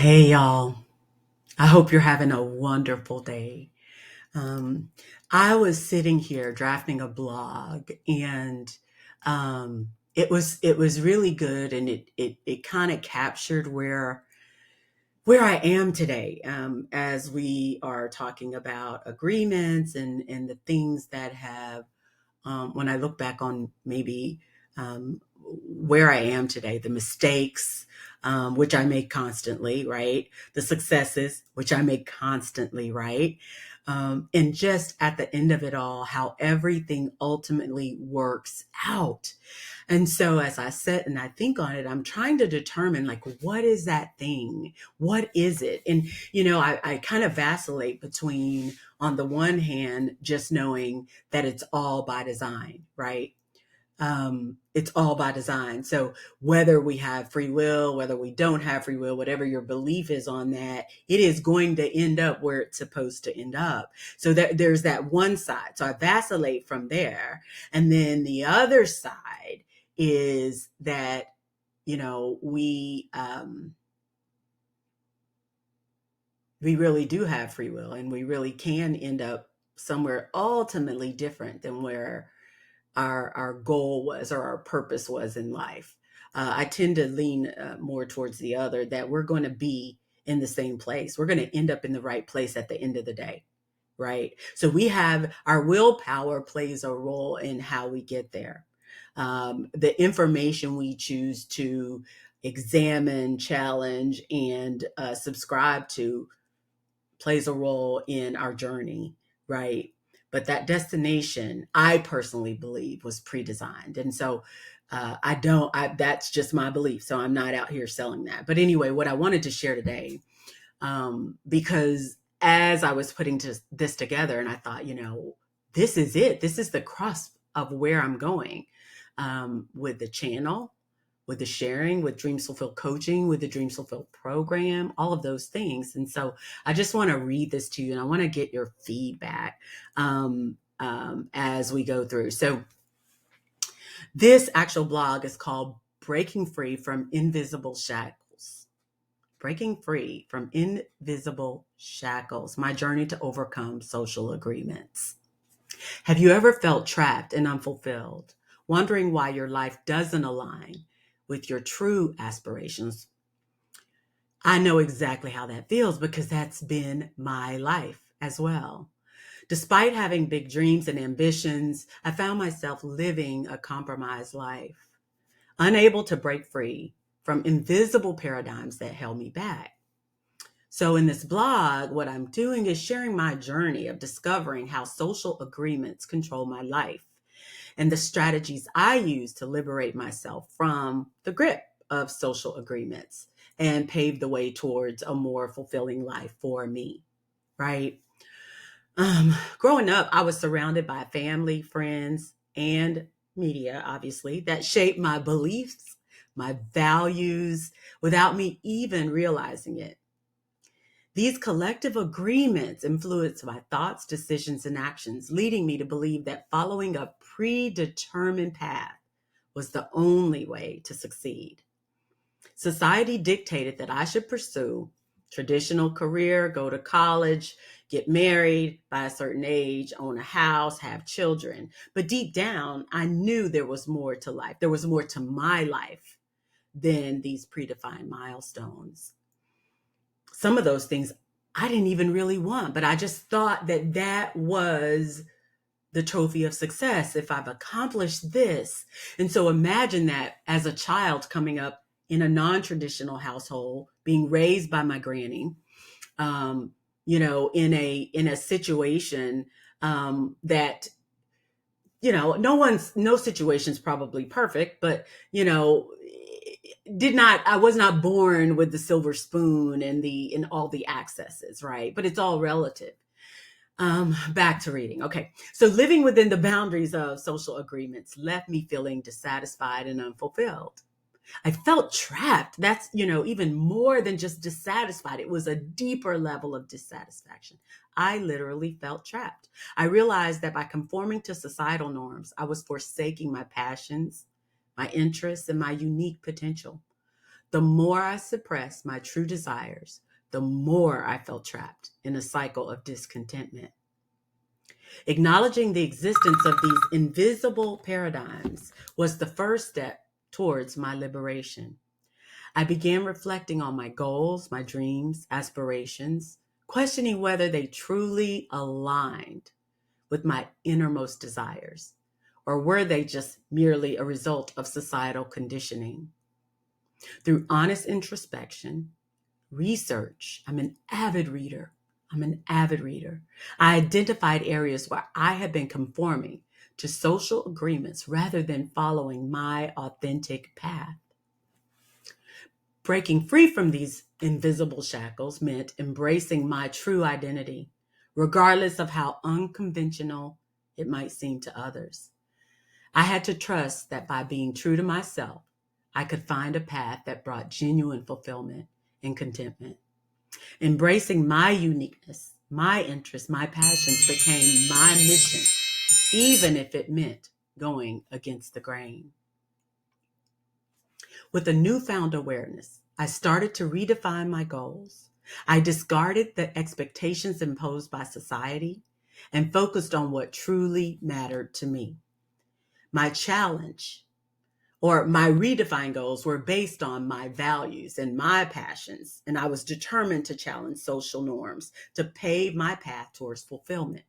Hey, y'all. I hope you're having a wonderful day. Um, I was sitting here drafting a blog, and it was really good, and it kind of captured where I am today, as we are talking about agreements and the things that have, when I look back on maybe where I am today, the mistakes, which I make constantly, right? The successes, which I make constantly, right? And just at the end of it all, how everything ultimately works out. And so as I sit and I think on it, I'm trying to determine, like, what is that thing? What is it? And, I kind of vacillate between, on the one hand, just knowing that it's all by design, right? It's all by design. So whether we have free will, whether we don't have free will, whatever your belief is on that, it is going to end up where it's supposed to end up. So there's that one side. So I vacillate from there. And then the other side is that, we really do have free will, and we really can end up somewhere ultimately different than where our goal was or our purpose was in life. I tend to lean more towards the other, that we're going to be in the same place. We're going to end up in the right place at the end of the day, right? So we have, our willpower plays a role in how we get there. The information we choose to examine, challenge, and subscribe to plays a role in our journey, right? But that destination, I personally believe, was pre-designed. And so that's just my belief. So I'm not out here selling that. But anyway, what I wanted to share today, because as I was putting this together, and I thought, this is it. This is the crust of where I'm going, with the channel, with the sharing, with Dreams Fulfilled coaching, with the Dreams Fulfilled program, all of those things. And so I just want to read this to you, and I want to get your feedback as we go through. So this actual blog is called Breaking Free from Invisible Shackles. Breaking Free from Invisible Shackles, my journey to overcome social agreements. Have you ever felt trapped and unfulfilled, wondering why your life doesn't align with your true aspirations? I know exactly how that feels, because that's been my life as well. Despite having big dreams and ambitions, I found myself living a compromised life, unable to break free from invisible paradigms that held me back. So, in this blog, what I'm doing is sharing my journey of discovering how social agreements control my life, and the strategies I use to liberate myself from the grip of social agreements and pave the way towards a more fulfilling life for me, right? Growing up, I was surrounded by family, friends, and media, obviously, that shaped my beliefs, my values, without me even realizing it. These collective agreements influence my thoughts, decisions, and actions, leading me to believe that following a predetermined path was the only way to succeed. Society dictated that I should pursue traditional career, go to college, get married by a certain age, own a house, have children. But deep down, I knew there was more to life. There was more to my life than these predefined milestones. Some of those things I didn't even really want, but I just thought that that was the trophy of success if I've accomplished this. And so imagine that as a child coming up in a non-traditional household, being raised by my granny, in a situation that, no situation's probably perfect, but, I was not born with the silver spoon and all the accesses, right? But it's all relative. Back to reading. Okay. So living within the boundaries of social agreements left me feeling dissatisfied and unfulfilled. I felt trapped. That's, even more than just dissatisfied. It was a deeper level of dissatisfaction. I literally felt trapped. I realized that by conforming to societal norms, I was forsaking my passions, my interests, and my unique potential. The more I suppressed my true desires, the more I felt trapped in a cycle of discontentment. Acknowledging the existence of these invisible paradigms was the first step towards my liberation. I began reflecting on my goals, my dreams, aspirations, questioning whether they truly aligned with my innermost desires, or were they just merely a result of societal conditioning? Through honest introspection, research, I'm an avid reader. I identified areas where I had been conforming to social agreements rather than following my authentic path. Breaking free from these invisible shackles meant embracing my true identity, regardless of how unconventional it might seem to others. I had to trust that by being true to myself, I could find a path that brought genuine fulfillment and contentment. Embracing my uniqueness, my interests, my passions became my mission, even if it meant going against the grain. With a newfound awareness, I started to redefine my goals. I discarded the expectations imposed by society and focused on what truly mattered to me. My challenge or my redefined goals were based on my values and my passions, and I was determined to challenge social norms to pave my path towards fulfillment.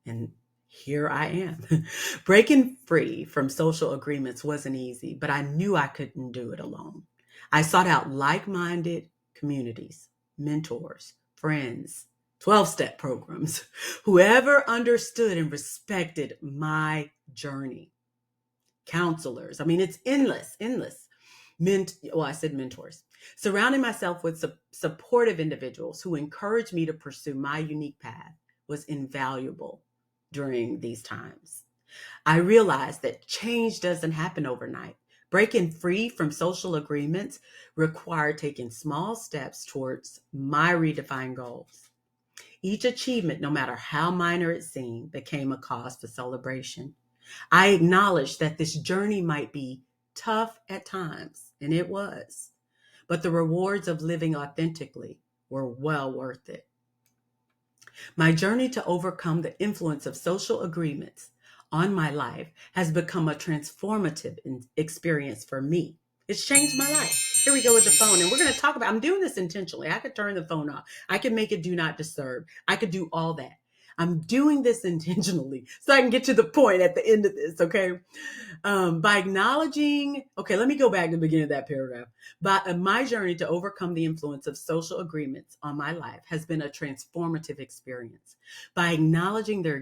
And here I am. Breaking free from social agreements wasn't easy, but I knew I couldn't do it alone. I sought out like-minded communities, mentors, friends, 12-step programs, whoever understood and respected my journey. Counselors. I mean, it's endless. I said mentors. Surrounding myself with supportive individuals who encouraged me to pursue my unique path was invaluable during these times. I realized that change doesn't happen overnight. Breaking free from social agreements required taking small steps towards my redefined goals. Each achievement, no matter how minor it seemed, became a cause for celebration. I acknowledged that this journey might be tough at times, and it was, but the rewards of living authentically were well worth it. My journey to overcome the influence of social agreements on my life has become a transformative experience for me. It's changed my life. Here we go with the phone, and we're going to talk about, I'm doing this intentionally. I could turn the phone off. I could make it do not disturb. I could do all that. I'm doing this intentionally so I can get to the point at the end of this, okay? By acknowledging, okay, let me go back to the beginning of that paragraph. My journey to overcome the influence of social agreements on my life has been a transformative experience. By acknowledging their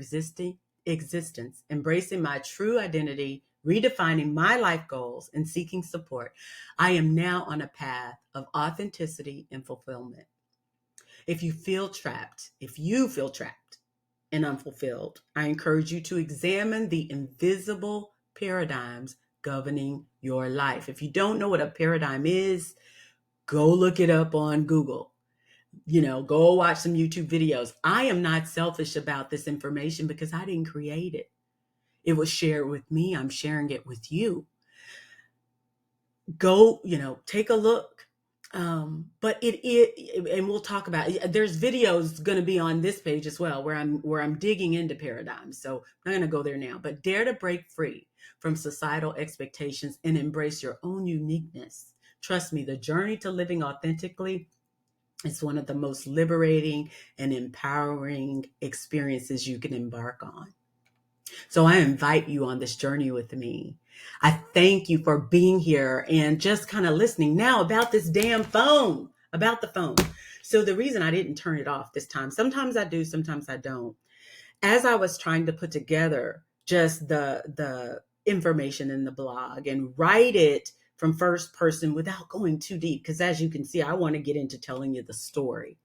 existence, embracing my true identity, redefining my life goals, and seeking support, I am now on a path of authenticity and fulfillment. If you feel trapped and unfulfilled, I encourage you to examine the invisible paradigms governing your life. If you don't know what a paradigm is, go look it up on Google. Go watch some YouTube videos. I am not selfish about this information because I didn't create it. It was shared with me. I'm sharing it with you. Go, take a look. But and we'll talk about it. There's videos going to be on this page as well where I'm digging into paradigms. So I'm not going to go there now, but dare to break free from societal expectations and embrace your own uniqueness. Trust me, the journey to living authentically is one of the most liberating and empowering experiences you can embark on. So I invite you on this journey with me. I thank you for being here and just kind of listening now about this damn phone, about the phone. So the reason I didn't turn it off this time, sometimes I do, sometimes I don't. As I was trying to put together just the information in the blog and write it from first person without going too deep, because as you can see, I want to get into telling you the story.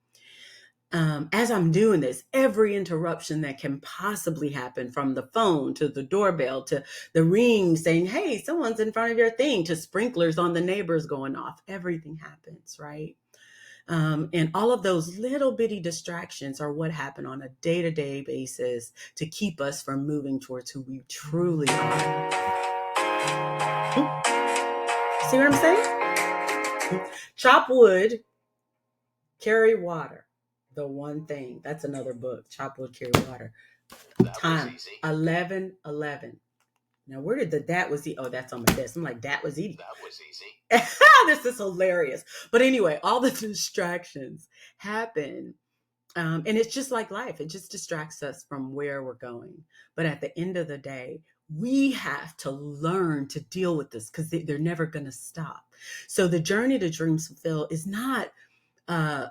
As I'm doing this, every interruption that can possibly happen, from the phone to the doorbell to the ring saying, hey, someone's in front of your thing, to sprinklers on the neighbors going off, everything happens, right? And all of those little bitty distractions are what happen on a day-to-day basis to keep us from moving towards who we truly are. See what I'm saying? Chop wood, carry water. The one thing. That's another book. Chop wood, carry water. Time 11:11. Now, where did that was the? Oh, that's on my desk. I'm like, that was easy. That was easy. This is hilarious. But anyway, all the distractions happen. And it's just like life. It just distracts us from where we're going. But at the end of the day, we have to learn to deal with this because they're never going to stop. So the journey to dreams fulfill is not a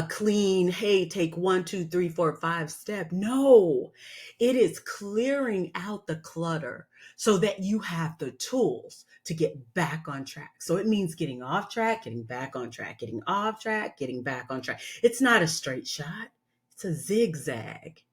clean, hey, take 1, 2, 3, 4, 5 step. No, it is clearing out the clutter so that you have the tools to get back on track. So it means getting off track, getting back on track, getting off track, getting back on track. It's not a straight shot. It's a zigzag.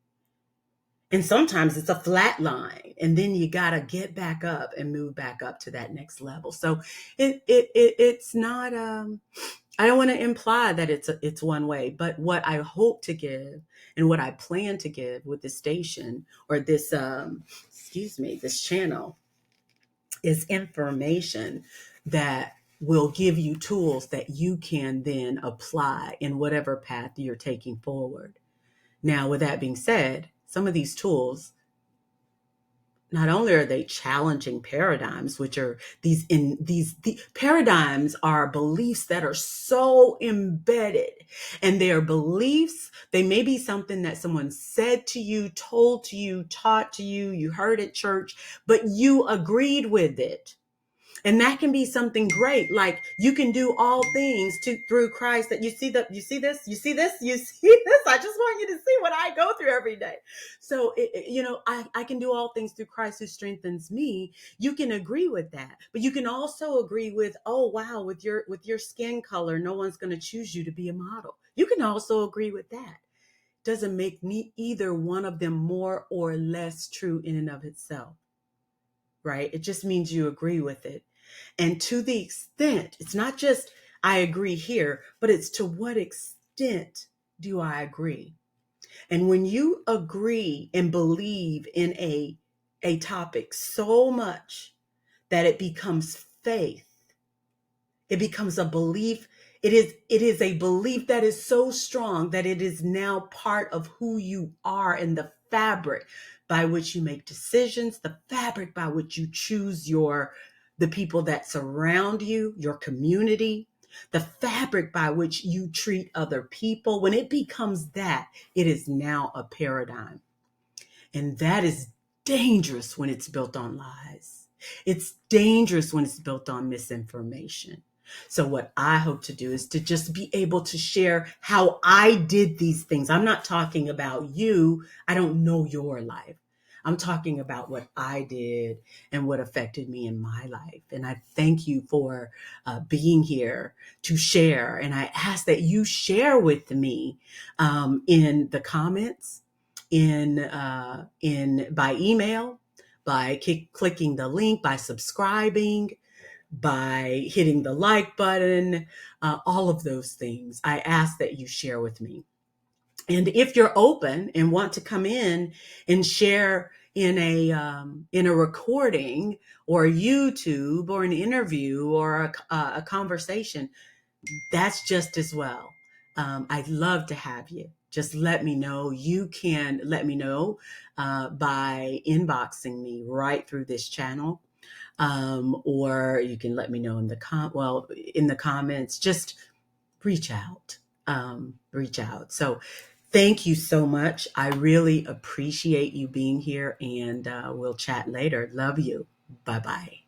And sometimes it's a flat line, and then you got to get back up and move back up to that next level. So it's not I don't want to imply that it's one way, but what I hope to give and what I plan to give with this station or this this channel is information that will give you tools that you can then apply in whatever path you're taking forward. Now, with that being said, some of these tools, not only are they challenging paradigms, which are the paradigms are beliefs that are so embedded, and they are beliefs. They may be something that someone said to you, told to you, taught to you, you heard at church, but you agreed with it. And that can be something great. Like you can do all things through Christ. That you see this. I just want you to see what I go through every day. So, I can do all things through Christ who strengthens me. You can agree with that, but you can also agree with, oh, wow, with your skin color, no one's going to choose you to be a model. You can also agree with that. Doesn't make either one of them more or less true in and of itself, right? It just means you agree with it. And to the extent, it's not just I agree here, but it's to what extent do I agree? And when you agree and believe in a topic so much that it becomes faith, it becomes a belief. It is a belief that is so strong that it is now part of who you are and the fabric by which you make decisions, the fabric by which you choose the people that surround you, your community, the fabric by which you treat other people. When it becomes that, it is now a paradigm. And that is dangerous when it's built on lies. It's dangerous when it's built on misinformation. So what I hope to do is to just be able to share how I did these things. I'm not talking about you. I don't know your life. I'm talking about what I did and what affected me in my life. And I thank you for being here to share. And I ask that you share with me in the comments, in by email, by clicking the link, by subscribing, by hitting the like button, all of those things. I ask that you share with me. And if you're open and want to come in and share in a recording or YouTube or an interview or a conversation, that's just as well. I'd love to have you. Just let me know. You can let me know by inboxing me right through this channel. Or you can let me know in the comments. Just reach out. Reach out. So thank you so much. I really appreciate you being here, and we'll chat later. Love you. Bye-bye.